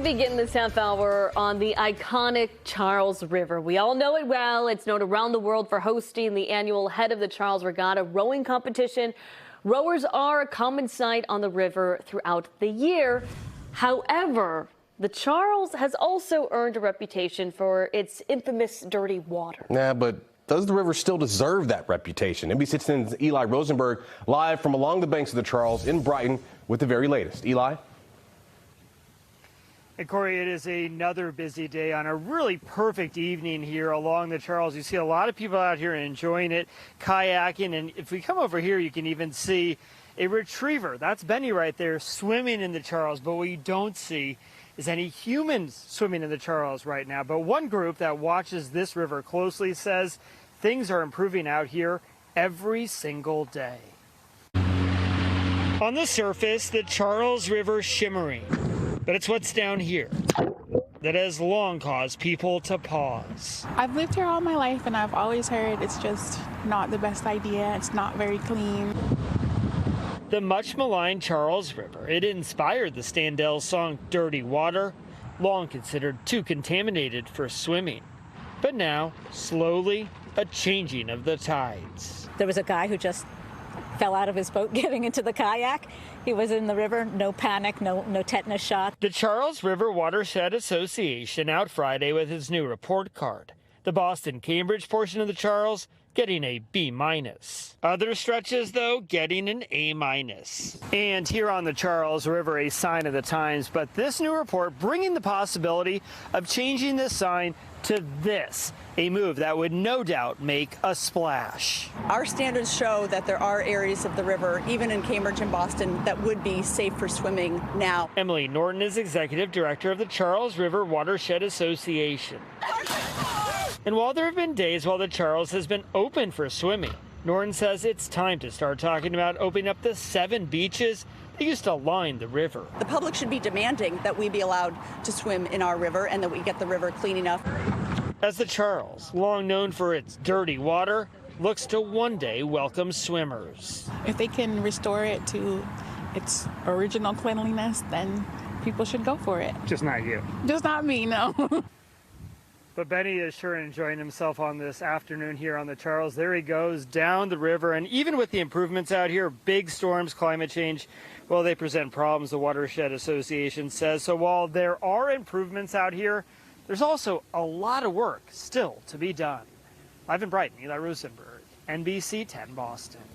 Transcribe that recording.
begin this half hour on the iconic Charles River. We all know it well. It's known around the world for hosting the annual Head of the Charles Regatta rowing competition. Rowers are a common sight on the river throughout the year. However, the Charles has also earned a reputation for its infamous dirty water. Yeah, but does the river still deserve that reputation? NBC 10's Eli Rosenberg live from along the banks of the Charles in Brighton with the very latest. Eli? And Corey, it is another busy day on a really perfect evening here along the Charles. You see a lot of people out here enjoying it, kayaking, and if we come over here, you can even see a retriever. That's Benny right there swimming in the Charles, but what you don't see is any humans swimming in the Charles right now. But one group that watches this river closely says things are improving out here every single day. On the surface, the Charles River shimmering. But it's what's down here that has long caused people to pause. I've lived here all my life and I've always heard it's just not the best idea. It's not very clean. The much maligned Charles River, it inspired the Standells song Dirty Water, long considered too contaminated for swimming. But now, slowly, a changing of the tides. There was a guy who just fell out of his boat getting into the kayak. He was in the river, no panic, no tetanus shot. The Charles River Watershed Association out Friday with his new report card. The Boston-Cambridge portion of the Charles getting a B-. Other stretches, though, getting an A-. And here on the Charles River, a sign of the times, but this new report bringing the possibility of changing this sign to this, a move that would no doubt make a splash. Our standards show that there are areas of the river, even in Cambridge and Boston, that would be safe for swimming now. Emily Norton is executive director of the Charles River Watershed Association. And while there have been days while the Charles has been open for swimming, Norton says it's time to start talking about opening up the 7 beaches that used to line the river. The public should be demanding that we be allowed to swim in our river and that we get the river clean enough. As the Charles, long known for its dirty water, looks to one day welcome swimmers. If they can restore it to its original cleanliness, then people should go for it. Just not you. Just not me, no. But Benny is sure enjoying himself on this afternoon here on the Charles. There he goes down the river, and even with the improvements out here, big storms, climate change, well, they present problems, the Watershed Association says. So while there are improvements out here, there's also a lot of work still to be done. Live in Brighton, Eli Rosenberg, NBC 10 Boston.